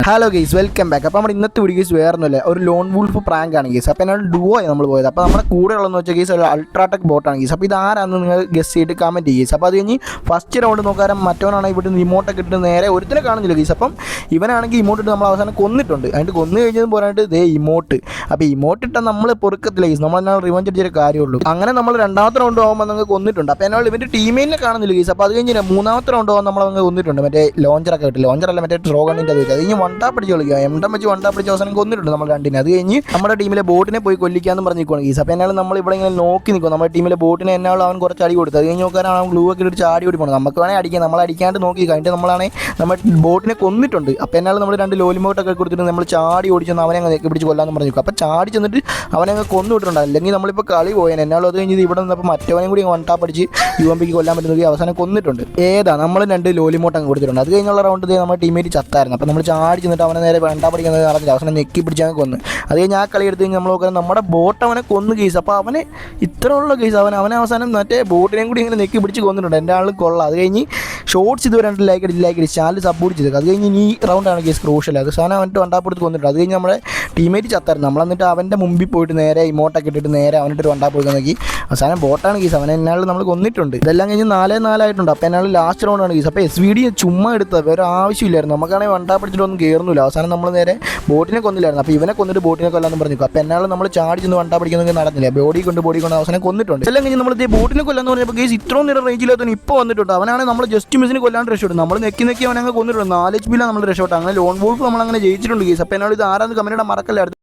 Hello guys, welcome back. അപ്പോൾ നമ്മുടെ ഇന്നത്തെ വീഡിയോ ഗെയ്സ് വേറൊന്നുമില്ല, ഒരു ലോൺ വൂൾഫ് പ്രാങ്ക് ആണ് ഗെയ്സ്. അപ്പോൾ എന്നാൽ ഡുവോ നമ്മൾ പോയത്. അപ്പോൾ നമ്മുടെ കൂടെ ഉള്ളതെന്ന് വെച്ചാൽ ഗെയ്സ് ഒരു അൾട്രാടെക് ബോട്ടാണ് ഗെയ്സ്. അപ്പോൾ ഇത് ആരാണെന്ന് നിങ്ങൾ ഗെസ് ചെയ്തിട്ട് കമൻറ്റ് ചെയ്യുക. അപ്പോൾ അത് കഴിഞ്ഞ് ഫസ്റ്റ് റൗണ്ട് നോക്കാൻ മറ്റവനാണെങ്കിൽ ഇവിടെ ഇമോട്ടൊക്കെ ഇട്ട് നേരെ ഒരുത്തിനെ കാണുന്നില്ല ഗെയ്സ്. അപ്പം ഇവനാണെങ്കിൽ ഇമോട്ട് ഇട്ട് നമ്മൾ അവസാനം കൊന്നിട്ടുണ്ട്. അതിൻ്റെ കൊന്നു കഴിഞ്ഞതും പോരായിട്ട് ദേ ഇമോട്ട്. അപ്പോൾ ഇമോട്ട് ഇട്ടാൽ നമ്മൾ പൊറുക്കത്തില്ല ഗെയ്സ്, നമ്മളെന്നാൽ റിവഞ്ച് അടിച്ചൊരു കാര്യമുള്ളൂ. അങ്ങനെ നമ്മൾ രണ്ടാമത്തെ റൗണ്ട് ആകുമ്പോൾ നമുക്ക് കൊന്നിട്ടുണ്ട്. അപ്പോൾ എന്നാൽ ഇവൻ്റെ ടീമേറ്റിനെ കാണുന്നില്ല ഗെയ്സ്. അപ്പോൾ അത് കഴിഞ്ഞ് മൂന്നാമത്തെ റൗണ്ട് ആകുമ്പോൾ നമ്മളങ്ങ് കൊന്നിട്ടുണ്ട്. മറ്റേ ലോഞ്ചറൊക്കെ കിട്ടും, ലോഞ്ചറല്ല മറ്റേ ട്രോഗണിൻ്റെ അത് വെച്ചാൽ അത് കഴിഞ്ഞ് വണ്ടാ പിടിച്ച് കളിക്കുക. എംഡം വെച്ച് വണ്ടാ പിടിച്ച് അവസാനം കൊന്നിട്ടുണ്ട് നമ്മൾ രണ്ടിനെ. അത് കഴിഞ്ഞ് നമ്മുടെ ടീമിലെ ബോട്ടിനെ പോയി കൊല്ലിക്കാന്ന് പറഞ്ഞ് നിൽക്കുകയാണ് ഗീസ്. അപ്പോൾ എന്നാലും നമ്മൾ ഇവിടെ ഇങ്ങനെ നോക്കി നിൽക്കും. നമ്മുടെ ടീമിലെ ബോട്ടിനെ എന്നാലും അവൻ കുറച്ച് അടി കൊടുത്തു. അത് കഴിഞ്ഞ് നോക്കാനാണ് അവൻ ഗ്ലൂ ഒക്കെ ഇട്ട് ചാടി ഓടി പോകണം. നമുക്ക് വേണേൽ അടിക്കാം, നമ്മൾ അടിക്കാണ്ട് നോക്കി കഴിഞ്ഞിട്ട് നമ്മളാണെങ്കിൽ നമ്മുടെ ബോട്ടിനെ കൊന്നിട്ടുണ്ട്. അപ്പോൾ എന്നാലും നമ്മൾ രണ്ട് ലോലിമോട്ടൊക്കെ കൊടുത്തിട്ട് നമ്മൾ ചാടി ഓടിച്ചെന്ന് അവനെ അങ്ങ് പിടിച്ച് കൊല്ലാന്ന് പറഞ്ഞു നിൽക്കും. അപ്പോൾ ചാടി ചെന്നിട്ട് അവനെ അങ്ങ് കൊന്നു വിട്ടിട്ടുണ്ട്. അല്ലെങ്കിൽ നമ്മളിപ്പോൾ കളി പോയേനെ. എന്നാലും അത് കഴിഞ്ഞ് ഇവിടെ നിന്നപ്പോൾ മറ്റവനെയും കൂടി വണ്ടാ പഠിച്ച് UMPക്ക് കൊല്ലാൻ പറ്റുന്നത് അവസാനം കൊന്നിട്ടുണ്ട്. ഏതാ നമ്മൾ രണ്ട് ലോലിമോട്ട് അങ്ങ് കൊടുത്തിട്ടുണ്ട്. അത് കഴിഞ്ഞുള്ള റൗണ്ട് നമ്മുടെ ടീമേറ്റ് ചത്തായിരുന്നു. അപ്പോൾ നമ്മൾ ചാടി ചെന്നിട്ട് അവനെ നേരെ വണ്ടാ പഠിക്കുന്നത് അറിഞ്ഞില്ല, അവസാനം ഞെക്കി പിടിച്ചാൽ കൊന്ന്. അത് കഴിഞ്ഞ് ആ കളി എടുത്ത് കഴിഞ്ഞ് നമ്മൾ നോക്കാൻ നമ്മുടെ ബോട്ട് അവനെ കൊന്നു കേസ്. അപ്പോൾ അവന് ഇത്രയുള്ള കേസ് അവനെ അവസാനം മറ്റേ ബോട്ടിനെയും കൂടി ഇങ്ങനെ ഞെക്കി പിടിച്ച് കൊന്നിട്ടുണ്ട്. എൻ്റെ ആൾ കൊള്ളാം. അത് കഴിഞ്ഞ് ഷോർട്സ് ഇതുവരെ രണ്ട് ലൈക്ക് അടിച്ച് ചാനൽ സപ്പോർട്ട് ചെയ്തത്. അത് കഴിഞ്ഞ് ഈ റൗണ്ടാണ് കേസ് ക്രൂഷ്യൽ. അത് സാധനം അവൻ്റെ വണ്ടാപ്പെടുത്ത് കൊന്നിട്ടുണ്ട്. അത് കഴിഞ്ഞ് നമ്മുടെ ടീമേറ്റ് ചത്തായിരുന്നു. നമ്മൾ എന്നിട്ട് അവൻ്റെ മുമ്പിൽ പോയിട്ട് നേരെ ഇമോട്ടൊക്കെ ഇട്ടിട്ട് നേരെ അവനിട്ടൊരു വണ്ടാപ്പെടുത്ത് നോക്കി. അവസാനം ബോട്ടാണ് കേസ്. അവനെ എന്നാൾ നമ്മൾ കൊന്നിട്ടുണ്ട്. ഇതെല്ലാം കഴിഞ്ഞ് 4-4 ആയിട്ടുണ്ട്. അപ്പോൾ എന്നാൾ ലാസ്റ്റ് റൗണ്ടാണ് കേസ്. അപ്പോൾ SVD ചുമ്മാ എടുത്തത് വേറെ ആവശ്യമില്ലായിരുന്നു. നമുക്കാണെങ്കിൽ വണ്ടാപ്പെടുത്തിട്ടൊന്നും കയറുന്നില്ല. അവസാനം നമ്മൾ നേരെ ബോട്ടിനെ കൊന്നില്ലായിരുന്നു. അപ്പോൾ ഇവനെ കൊന്നിട്ട് ബോട്ടിനെ കൊല്ലാന്ന് പറഞ്ഞു. അപ്പോൾ എന്നാൾ നമ്മൾ ചാടി ചെന്ന് വണ്ടാ പിടിക്കുന്നത് നടന്നില്ല. ബോഡി കൊണ്ട് അവസാനം കൊന്നിട്ടുണ്ട്. എല്ലാം കഴിഞ്ഞ് നമ്മൾ ബോട്ടിനെ കൊല്ലാന്ന് പറഞ്ഞപ്പോൾ കേസ് ഇത്രയും നേരം റേഞ്ചില്ലാത്തവൻ ഇപ്പോൾ വന്നിട്ടുണ്ട്. അവനാണ് നമ്മൾ ജസ്റ്റ് മിസ്സിന് കൊല്ലാണ്ട് രക്ഷപ്പെട്ടു. നമ്മൾ നെക്കി അവനങ്ങ് കൊന്നിട്ടുണ്ട്. 4 HP നമ്മൾ രക്ഷപ്പെട്ടു. അങ്ങനെ ലോൺ വോൾഫ് നമ്മളങ്ങനെ ജയിച്ചിട്ടുണ്ട് കേസ്. അപ്പോൾ എന്നോട് ഇത് ആരാന്ന് കമൻറ്റ് ഇടാൻ മറക്കല്ലായിരുന്നു.